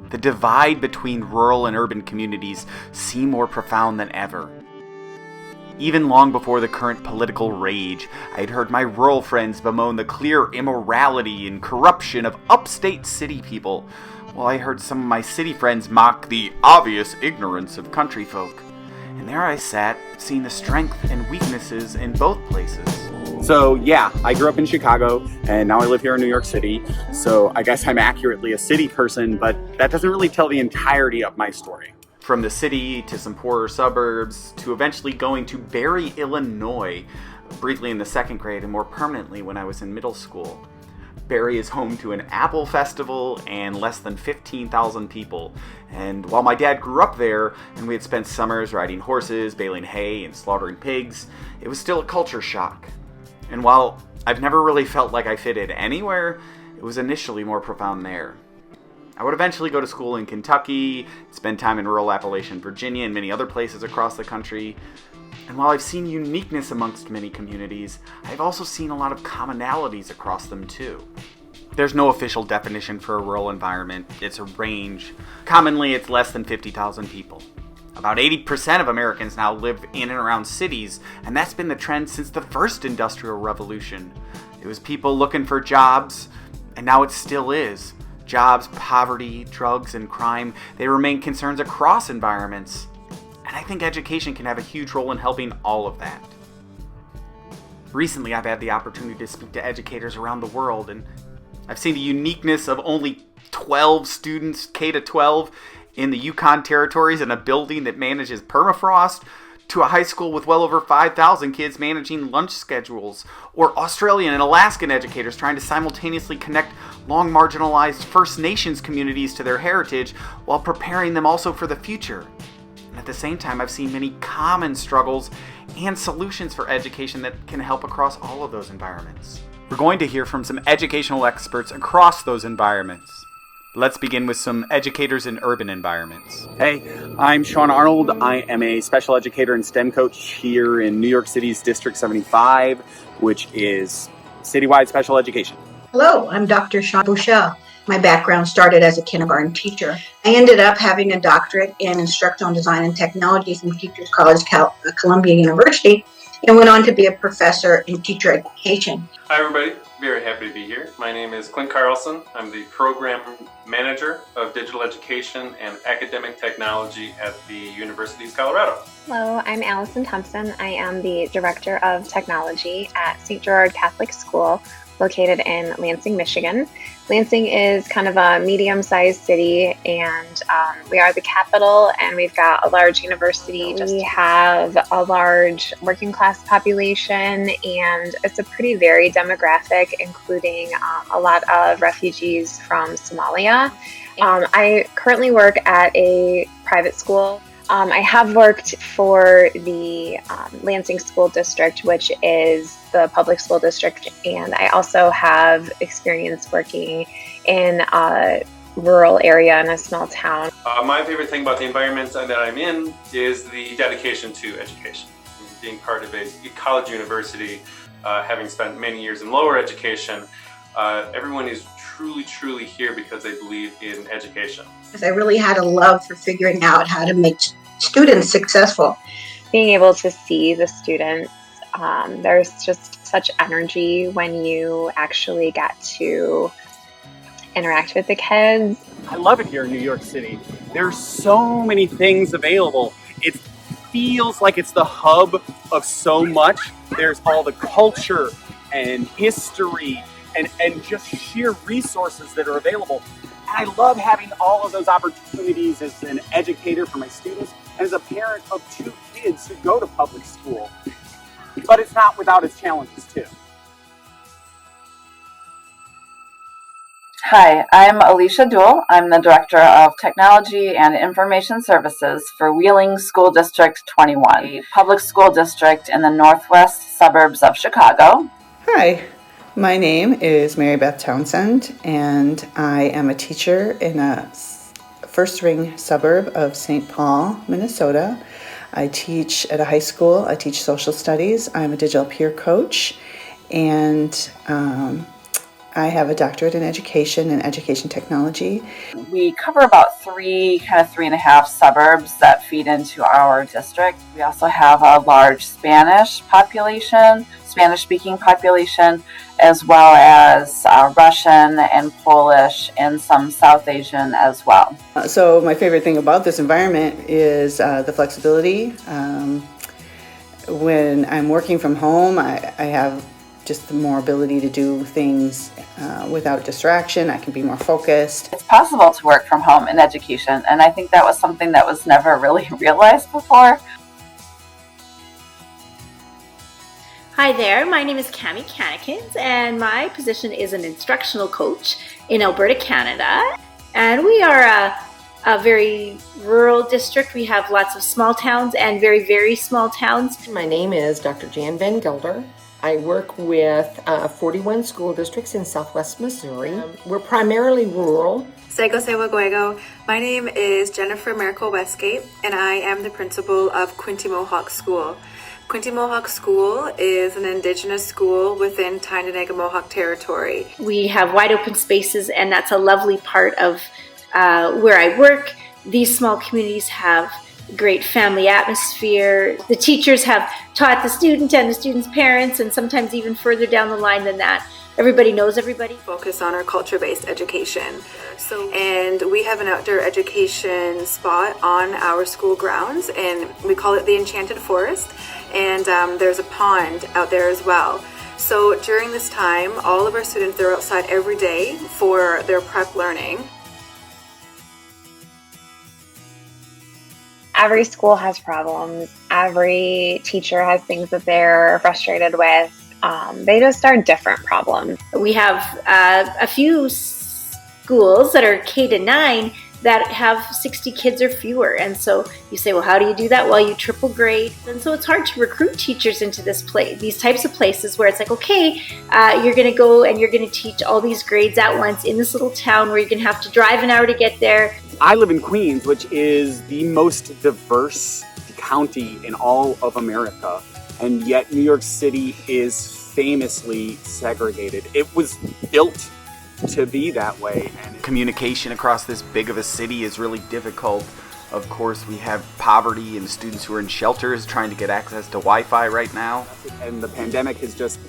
The divide between rural and urban communities seem more profound than ever. Even long before the current political rage, I had heard my rural friends bemoan the clear immorality and corruption of upstate city people, while I heard some of my city friends mock the obvious ignorance of country folk. And there I sat, seeing the strength and weaknesses in both places. So yeah, I grew up in Chicago, and now I live here in New York City, so I guess I'm accurately a city person, but that doesn't really tell the entirety of my story. From the city to some poorer suburbs, to eventually going to Barry, Illinois, briefly in the second grade and more permanently when I was in middle school. Barry is home to an apple festival and less than 15,000 people. And while my dad grew up there and we had spent summers riding horses, baling hay, and slaughtering pigs, it was still a culture shock. And while I've never really felt like I fitted anywhere, it was initially more profound there. I would eventually go to school in Kentucky, spend time in rural Appalachian Virginia and many other places across the country. And while I've seen uniqueness amongst many communities, I've also seen a lot of commonalities across them too. There's no official definition for a rural environment. It's a range. Commonly, it's less than 50,000 people. About 80% of Americans now live in and around cities, and that's been the trend since the first Industrial Revolution. It was people looking for jobs, and now it still is. Jobs, poverty, drugs, and crime, they remain concerns across environments. And I think education can have a huge role in helping all of that. Recently, I've had the opportunity to speak to educators around the world, and I've seen the uniqueness of only 12 students, K-12, in the Yukon territories in a building that manages permafrost, to a high school with well over 5,000 kids managing lunch schedules, or Australian and Alaskan educators trying to simultaneously connect long marginalized First Nations communities to their heritage while preparing them also for the future. And at the same time, I've seen many common struggles and solutions for education that can help across all of those environments. We're going to hear from some educational experts across those environments. Let's begin with some educators in urban environments. Hey, I'm Sean Arnold. I am a special educator and STEM coach here in New York City's District 75, which is citywide special education. Hello, I'm Dr. Sean Bouchel. My background started as a kindergarten teacher. I ended up having a doctorate in instructional design and technology from Teachers College, Columbia University, and went on to be a professor in teacher education. Hi everybody, very happy to be here. My name is Clint Carlson. I'm the program manager of digital education and academic technology at the University of Colorado. Hello, I'm Allison Thompson. I am the director of technology at St. Gerard Catholic School, located in Lansing, Michigan. Lansing is kind of a medium-sized city, and we are the capital, and we've got a large university. We have a large working class population, and it's a pretty varied demographic, including a lot of refugees from Somalia. I currently work at a private school. I have worked for the Lansing School District, which is the public school district, and I also have experience working in a rural area in a small town. My favorite thing about the environment that I'm in is the dedication to education. Being part of a college university, having spent many years in lower education, everyone is truly here because they believe in education. I really had a love for figuring out how to make students successful. Being able to see the students, there's just such energy when you actually get to interact with the kids. I love it here in New York City. There's so many things available. It feels like it's the hub of so much. There's all the culture and history and just sheer resources that are available. And I love having all of those opportunities as an educator for my students and as a parent of 2 kids who go to public school. But it's not without its challenges too. Hi, I'm Alicia Duell. I'm the Director of Technology and Information Services for Wheeling School District 21, a public school district in the northwest suburbs of Chicago. Hi, my name is Mary Beth Townsend, and I am a teacher in a first-ring suburb of St. Paul, Minnesota. I teach at a high school. I teach social studies. I'm a digital peer coach, and I have a doctorate in education and education technology. We cover about 3.5 suburbs that feed into our district. We also have a large Spanish-speaking population, as well as Russian and Polish and some South Asian as well. So my favorite thing about this environment is the flexibility. When I'm working from home, I have just more ability to do things without distraction. I can be more focused. It's possible to work from home in education, and I think that was something that was never really realized before. Hi there, my name is Cami Cannikins, and my position is an instructional coach in Alberta, Canada. And we are a very rural district. We have lots of small towns and very, very small towns. My name is Dr. Jan Van Gelder. I work with 41 school districts in Southwest Missouri. We're primarily rural. Sego Sewa Guego. My name is Jennifer Miracle Westgate, and I am the principal of Quinte Mohawk School. Quinte Mohawk School is an Indigenous school within Tyendinaga Mohawk Territory. We have wide open spaces, and that's a lovely part of where I work. These small communities have great family atmosphere. The teachers have taught the student and the student's parents, and sometimes even further down the line than that. Everybody knows everybody. Focus on our culture-based education. And we have an outdoor education spot on our school grounds, and we call it the Enchanted Forest. And there's a pond out there as well. So during this time, all of our students are outside every day for their prep learning. Every school has problems. Every teacher has things that they're frustrated with. They just are different problems. We have a few schools that are K-9 that have 60 kids or fewer. And so you say, well, how do you do that? Well, you triple grade. And so it's hard to recruit teachers into these types of places where it's like, okay, you're going to go and you're going to teach all these grades at once in this little town where you're going to have to drive an hour to get there. I live in Queens, which is the most diverse county in all of America, and yet New York City is famously segregated. It was built to be that way. And communication across this big of a city is really difficult. Of course, we have poverty and students who are in shelters trying to get access to Wi-Fi right now. And the pandemic has just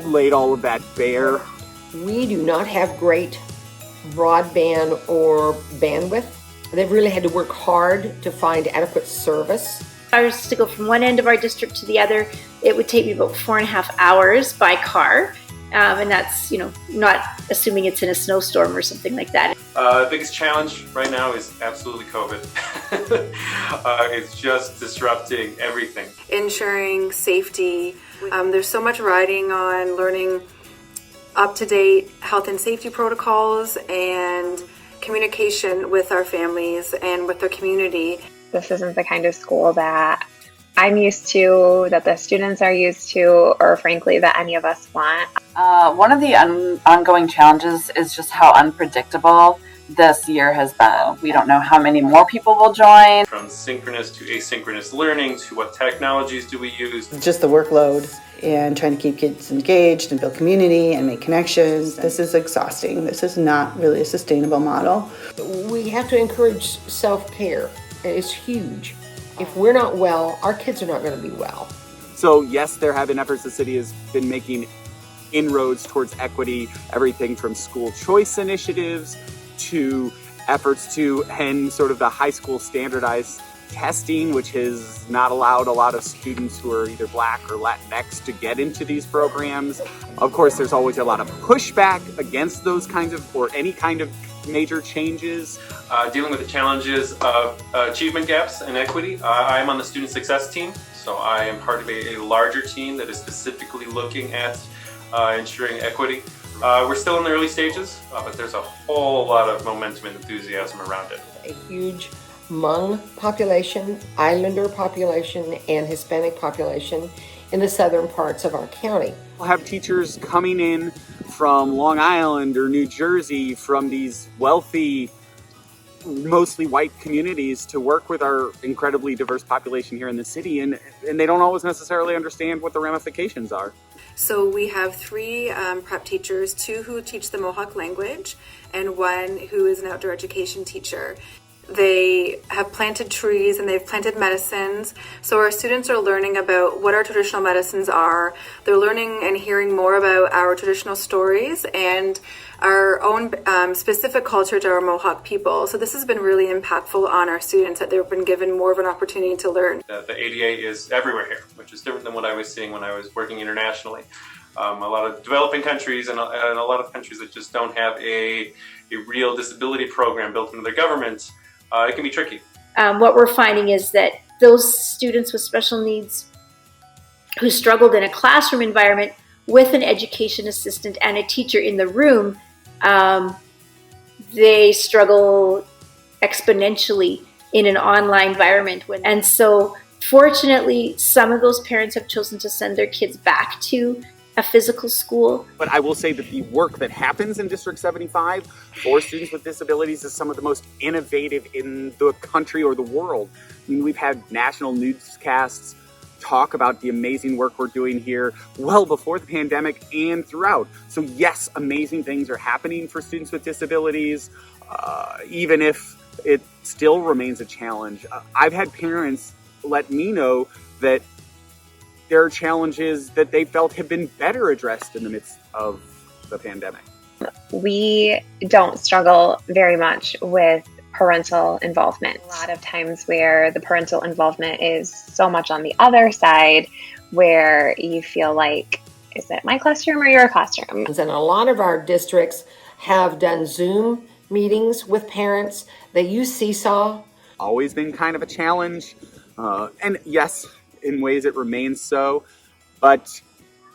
laid all of that bare. We do not have great broadband or bandwidth. They've really had to work hard to find adequate service. If I was to go from one end of our district to the other, it would take me about 4.5 hours by car. And that's, not assuming it's in a snowstorm or something like that. The biggest challenge right now is absolutely COVID. It's just disrupting everything. Ensuring safety. There's so much riding on learning up-to-date health and safety protocols and communication with our families and with our community. This isn't the kind of school that I'm used to, that the students are used to, or frankly, that any of us want. One of the ongoing challenges is just how unpredictable this year has been. We don't know how many more people will join. From synchronous to asynchronous learning to what technologies do we use. Just the workload and trying to keep kids engaged and build community and make connections. This is exhausting. This is not really a sustainable model. We have to encourage self-care. It's huge. If we're not well, our kids are not going to be well. So yes, there have been efforts. The city has been making inroads towards equity, everything from school choice initiatives to efforts to end sort of the high school standardized testing, which has not allowed a lot of students who are either Black or Latinx to get into these programs. Of course, there's always a lot of pushback against those kinds of, or any kind of major changes. Dealing with the challenges of achievement gaps and equity. I am on the student success team, so I am part of a larger team that is specifically looking at ensuring equity. We're still in the early stages, but there's a whole lot of momentum and enthusiasm around it. A huge Hmong population, Islander population, and Hispanic population in the southern parts of our county. We'll have teachers coming in from Long Island or New Jersey, from these wealthy, mostly white communities, to work with our incredibly diverse population here in the city, and they don't always necessarily understand what the ramifications are. So we have three prep teachers, two who teach the Mohawk language and one who is an outdoor education teacher. They have planted trees and they've planted medicines. So our students are learning about what our traditional medicines are. They're learning and hearing more about our traditional stories and our own specific culture to our Mohawk people. So this has been really impactful on our students, that they've been given more of an opportunity to learn. The ADA is everywhere here, which is different than what I was seeing when I was working internationally. A lot of developing countries and a lot of countries that just don't have a real disability program built into their government. It can be tricky. What we're finding is that those students with special needs who struggled in a classroom environment with an education assistant and a teacher in the room, they struggle exponentially in an online environment. And so fortunately, some of those parents have chosen to send their kids back to a physical school. But I will say that the work that happens in District 75 for students with disabilities is some of the most innovative in the country or the world. I mean, we've had national newscasts talk about the amazing work we're doing here well before the pandemic and throughout. So yes, amazing things are happening for students with disabilities, even if it still remains a challenge. I've had parents let me know that there are challenges that they felt have been better addressed in the midst of the pandemic. We don't struggle very much with parental involvement. A lot of times where the parental involvement is so much on the other side, where you feel like, is it my classroom or your classroom? And a lot of our districts have done Zoom meetings with parents. They use Seesaw. Always been kind of a challenge. And yes, in ways it remains so, but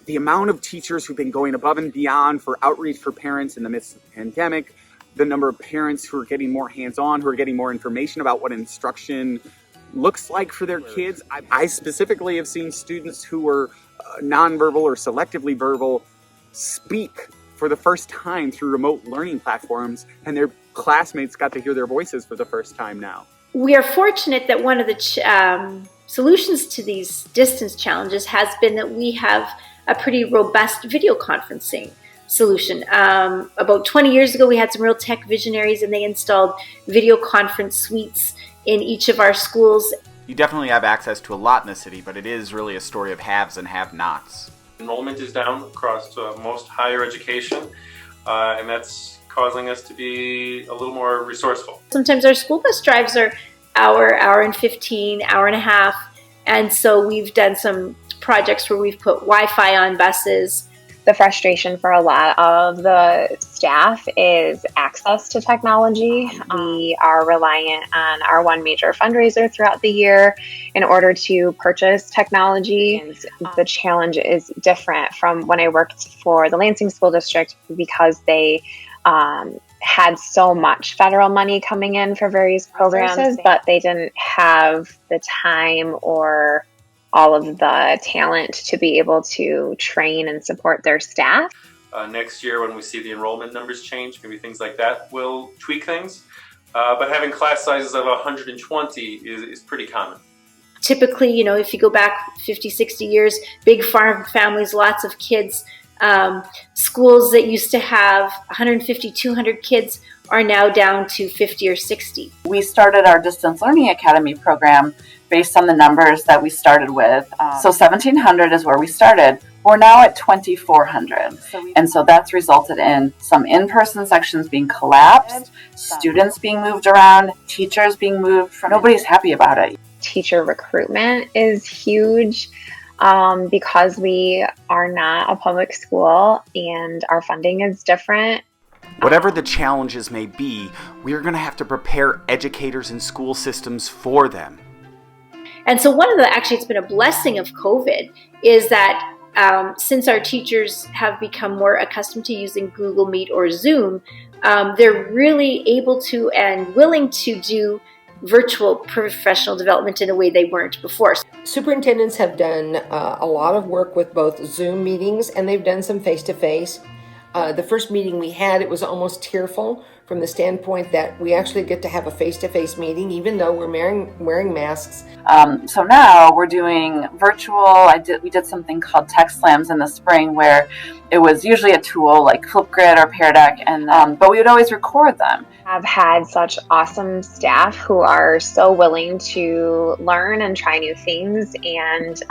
the amount of teachers who've been going above and beyond for outreach for parents in the midst of the pandemic, the number of parents who are getting more hands-on, who are getting more information about what instruction looks like for their kids. I specifically have seen students who were nonverbal or selectively verbal speak for the first time through remote learning platforms, and their classmates got to hear their voices for the first time now. We are fortunate that one of the solutions to these distance challenges has been that we have a pretty robust video conferencing solution. About 20 years ago, we had some real tech visionaries and they installed video conference suites in each of our schools. You definitely have access to a lot in the city, but it is really a story of haves and have-nots. Enrollment is down across most higher education, and that's causing us to be a little more resourceful. Sometimes our school bus drives are hour and 15, hour and a half. And so we've done some projects where we've put Wi-Fi on buses. The frustration for a lot of the staff is access to technology. We are reliant on our one major fundraiser throughout the year in order to purchase technology. And the challenge is different from when I worked for the Lansing School District, because they had so much federal money coming in for various programs, but they didn't have the time or all of the talent to be able to train and support their staff. Next year, when we see the enrollment numbers change, maybe things like that will tweak things. But having class sizes of 120 is pretty common. Typically, if you go back 50, 60 years, big farm families, lots of kids, schools that used to have 150, 200 kids are now down to 50 or 60. We started our Distance Learning Academy program based on the numbers that we started with. So 1,700 is where we started. We're now at 2,400. And so that's resulted in some in-person sections being collapsed, students being moved around, teachers being moved. Nobody's happy about it. Teacher recruitment is huge. Because we are not a public school and our funding is different. Whatever the challenges may be, we are going to have to prepare educators and school systems for them. And so actually it's been a blessing of COVID is that since our teachers have become more accustomed to using Google Meet or Zoom, they're really able to and willing to do virtual professional development in a way they weren't before. Superintendents have done a lot of work with both Zoom meetings and they've done some face-to-face. The first meeting we had, it was almost tearful from the standpoint that we actually get to have a face-to-face meeting, even though we're wearing masks. So now we're doing virtual. We did something called Tech Slams in the spring, where it was usually a tool like Flipgrid or Pear Deck, and but we would always record them. I've had such awesome staff who are so willing to learn and try new things, and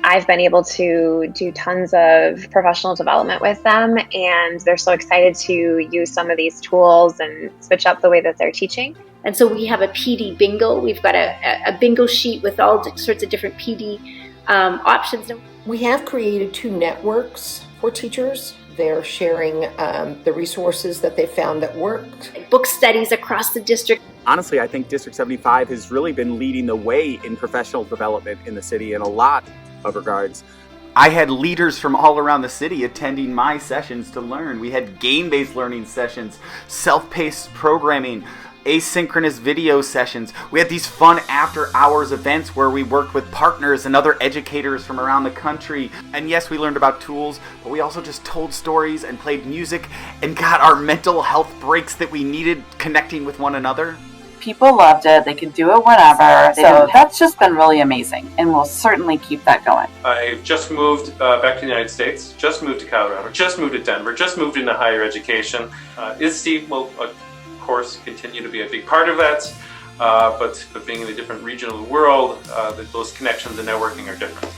I've been able to do tons of professional development with them, and they're so excited to use some of these tools and switch up the way that they're teaching. And so we have a PD bingo. We've got a bingo sheet with all sorts of different PD options. We have created 2 networks for teachers. They're sharing the resources that they found that worked. Book studies across the district. Honestly, I think District 75 has really been leading the way in professional development in the city in a lot of regards. I had leaders from all around the city attending my sessions to learn. We had game-based learning sessions, self-paced programming, asynchronous video sessions. We had these fun after-hours events where we worked with partners and other educators from around the country. And yes, we learned about tools, but we also just told stories and played music and got our mental health breaks that we needed connecting with one another. People loved it. They could do it whenever. So that's just been really amazing, and we'll certainly keep that going. I've just moved back to the United States, just moved to Colorado, just moved to Denver, just moved into higher education. ISTE will, of course, continue to be a big part of that, but being in a different region of the world, those connections and networking are different.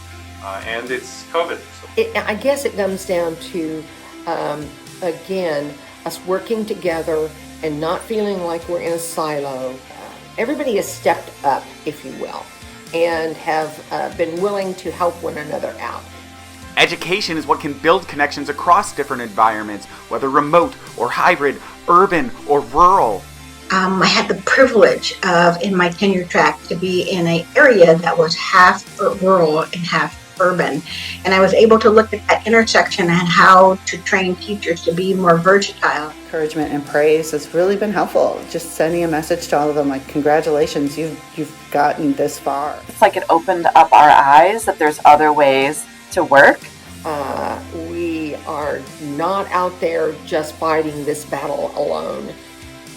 And it's COVID. So. I guess it comes down to, again, us working together and not feeling like we're in a silo. Everybody has stepped up, if you will, and have been willing to help one another out. Education is what can build connections across different environments, whether remote or hybrid, urban or rural. I had the privilege of, in my tenure track, to be in an area that was half rural and half urban. And I was able to look at that intersection and how to train teachers to be more versatile. Encouragement and praise has really been helpful. Just sending a message to all of them like, congratulations, you've gotten this far. It's like it opened up our eyes that there's other ways to work. We are not out there just fighting this battle alone.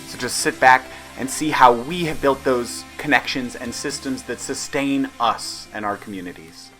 So just sit back and see how we have built those connections and systems that sustain us and our communities.